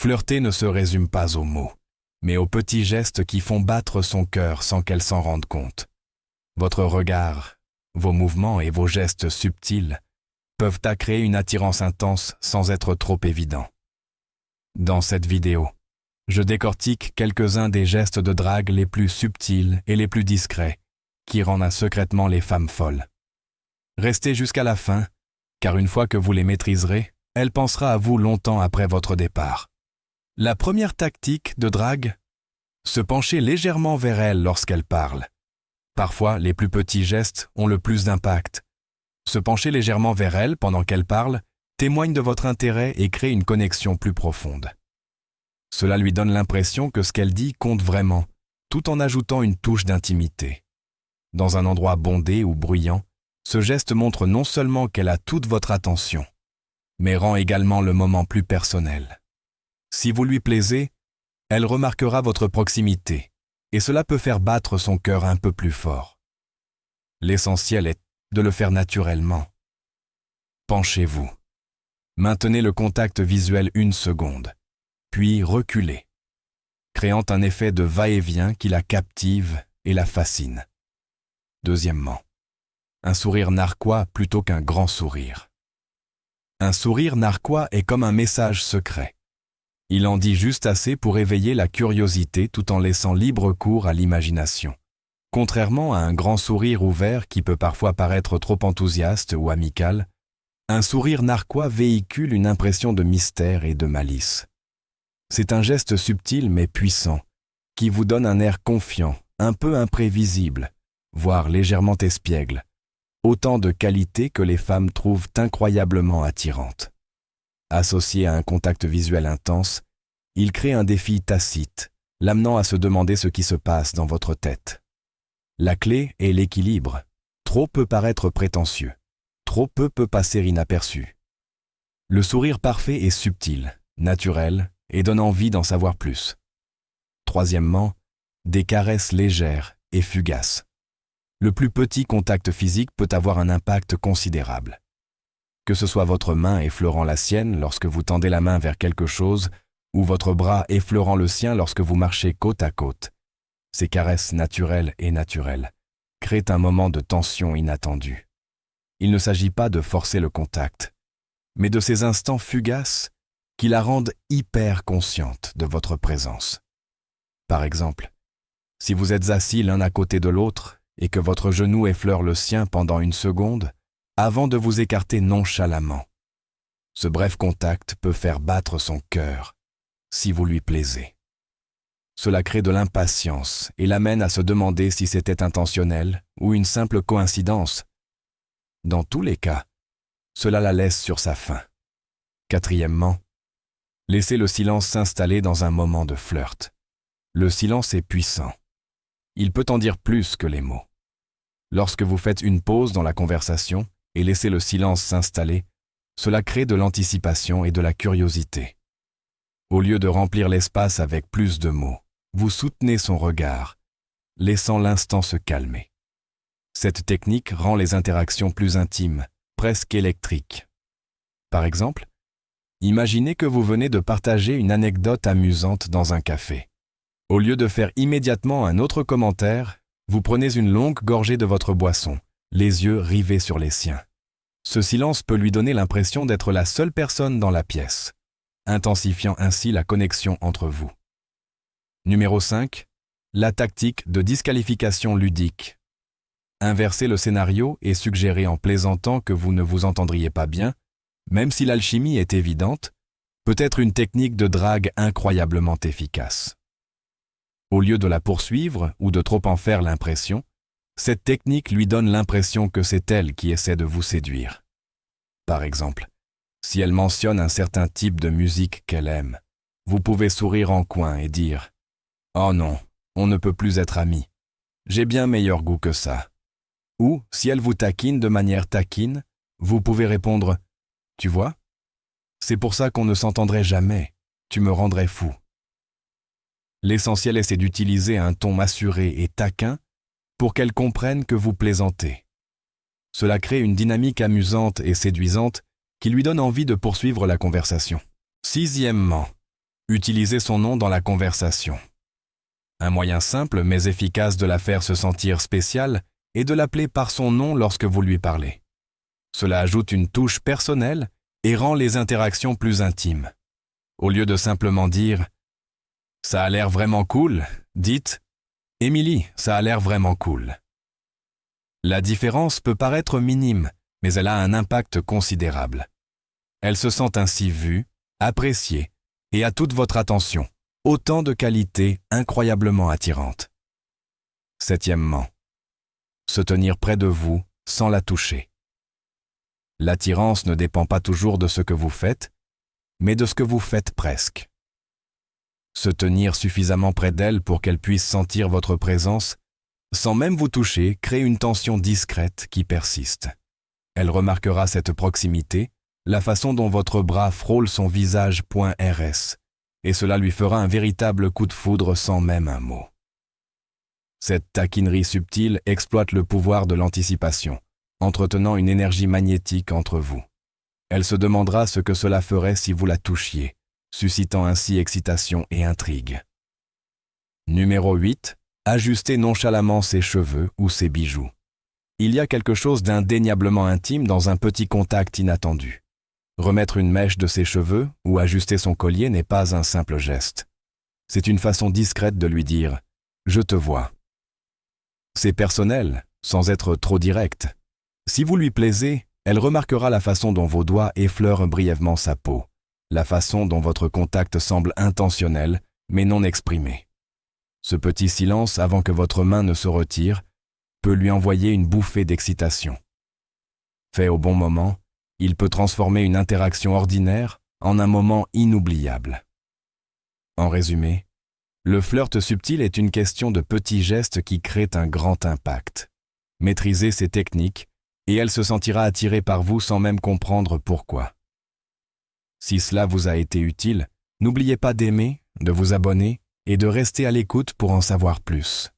Flirter ne se résume pas aux mots, mais aux petits gestes qui font battre son cœur sans qu'elle s'en rende compte. Votre regard, vos mouvements et vos gestes subtils peuvent créer une attirance intense sans être trop évident. Dans cette vidéo, je décortique quelques-uns des gestes de drague les plus subtils et les plus discrets qui rendent secrètement les femmes folles. Restez jusqu'à la fin, car une fois que vous les maîtriserez, elle pensera à vous longtemps après votre départ. La première tactique de drague, se pencher légèrement vers elle lorsqu'elle parle. Parfois, les plus petits gestes ont le plus d'impact. Se pencher légèrement vers elle pendant qu'elle parle témoigne de votre intérêt et crée une connexion plus profonde. Cela lui donne l'impression que ce qu'elle dit compte vraiment, tout en ajoutant une touche d'intimité. Dans un endroit bondé ou bruyant, ce geste montre non seulement qu'elle a toute votre attention, mais rend également le moment plus personnel. Si vous lui plaisez, elle remarquera votre proximité, et cela peut faire battre son cœur un peu plus fort. L'essentiel est de le faire naturellement. Penchez-vous. Maintenez le contact visuel 1 seconde, puis reculez, créant un effet de va-et-vient qui la captive et la fascine. Deuxièmement, un sourire narquois plutôt qu'un grand sourire. Un sourire narquois est comme un message secret. Il en dit juste assez pour éveiller la curiosité tout en laissant libre cours à l'imagination. Contrairement à un grand sourire ouvert qui peut parfois paraître trop enthousiaste ou amical, un sourire narquois véhicule une impression de mystère et de malice. C'est un geste subtil mais puissant, qui vous donne un air confiant, un peu imprévisible, voire légèrement espiègle, autant de qualités que les femmes trouvent incroyablement attirantes. Associé à un contact visuel intense, il crée un défi tacite, l'amenant à se demander ce qui se passe dans votre tête. La clé est l'équilibre. Trop peut paraître prétentieux, trop peu peut passer inaperçu. Le sourire parfait est subtil, naturel et donne envie d'en savoir plus. Troisièmement, des caresses légères et fugaces. Le plus petit contact physique peut avoir un impact considérable. Que ce soit votre main effleurant la sienne lorsque vous tendez la main vers quelque chose ou votre bras effleurant le sien lorsque vous marchez côte à côte, ces caresses naturelles créent un moment de tension inattendue. Il ne s'agit pas de forcer le contact, mais de ces instants fugaces qui la rendent hyper consciente de votre présence. Par exemple, si vous êtes assis l'un à côté de l'autre et que votre genou effleure le sien pendant 1 seconde, avant de vous écarter nonchalamment. Ce bref contact peut faire battre son cœur, si vous lui plaisez. Cela crée de l'impatience et l'amène à se demander si c'était intentionnel ou une simple coïncidence. Dans tous les cas, cela la laisse sur sa faim. Quatrièmement, laissez le silence s'installer dans un moment de flirt. Le silence est puissant. Il peut en dire plus que les mots. Lorsque vous faites une pause dans la conversation, et laisser le silence s'installer, cela crée de l'anticipation et de la curiosité. Au lieu de remplir l'espace avec plus de mots, vous soutenez son regard, laissant l'instant se calmer. Cette technique rend les interactions plus intimes, presque électriques. Par exemple, imaginez que vous venez de partager une anecdote amusante dans un café. Au lieu de faire immédiatement un autre commentaire, vous prenez une longue gorgée de votre boisson, les yeux rivés sur les siens. Ce silence peut lui donner l'impression d'être la seule personne dans la pièce, intensifiant ainsi la connexion entre vous. Numéro 5. La tactique de disqualification ludique. Inverser le scénario et suggérer en plaisantant que vous ne vous entendriez pas bien, même si l'alchimie est évidente, peut être une technique de drague incroyablement efficace. Au lieu de la poursuivre ou de trop en faire l'impression, cette technique lui donne l'impression que c'est elle qui essaie de vous séduire. Par exemple, si elle mentionne un certain type de musique qu'elle aime, vous pouvez sourire en coin et dire « Oh non, on ne peut plus être amis. J'ai bien meilleur goût que ça. » Ou, si elle vous taquine de manière taquine, vous pouvez répondre « Tu vois ? C'est pour ça qu'on ne s'entendrait jamais. Tu me rendrais fou. » L'essentiel est d'utiliser un ton assuré et taquin pour qu'elle comprenne que vous plaisantez. Cela crée une dynamique amusante et séduisante qui lui donne envie de poursuivre la conversation. Sixièmement, Utilisez son nom dans la conversation. Un moyen simple mais efficace de la faire se sentir spéciale est de l'appeler par son nom lorsque vous lui parlez. Cela ajoute une touche personnelle et rend les interactions plus intimes. Au lieu de simplement dire « Ça a l'air vraiment cool », dites « Émilie, ça a l'air vraiment cool ». La différence peut paraître minime, mais elle a un impact considérable. Elle se sent ainsi vue, appréciée et a toute votre attention, autant de qualités incroyablement attirantes. Septièmement, se tenir près de vous sans la toucher. L'attirance ne dépend pas toujours de ce que vous faites, mais de ce que vous faites presque. Se tenir suffisamment près d'elle pour qu'elle puisse sentir votre présence, sans même vous toucher, crée une tension discrète qui persiste. Elle remarquera cette proximité, la façon dont votre bras frôle son visage .rs, et cela lui fera un véritable coup de foudre sans même un mot. Cette taquinerie subtile exploite le pouvoir de l'anticipation, entretenant une énergie magnétique entre vous. Elle se demandera ce que cela ferait si vous la touchiez, suscitant ainsi excitation et intrigue. Numéro 8. Ajuster nonchalamment ses cheveux ou ses bijoux. Il y a quelque chose d'indéniablement intime dans un petit contact inattendu. Remettre une mèche de ses cheveux ou ajuster son collier n'est pas un simple geste. C'est une façon discrète de lui dire « Je te vois ». C'est personnel, sans être trop direct. Si vous lui plaisez, elle remarquera la façon dont vos doigts effleurent brièvement sa peau, la façon dont votre contact semble intentionnel, mais non exprimé. Ce petit silence avant que votre main ne se retire peut lui envoyer une bouffée d'excitation. Fait au bon moment, il peut transformer une interaction ordinaire en un moment inoubliable. En résumé, le flirt subtil est une question de petits gestes qui créent un grand impact. Maîtrisez ces techniques et elle se sentira attirée par vous sans même comprendre pourquoi. Si cela vous a été utile, n'oubliez pas d'aimer, de vous abonner et de rester à l'écoute pour en savoir plus.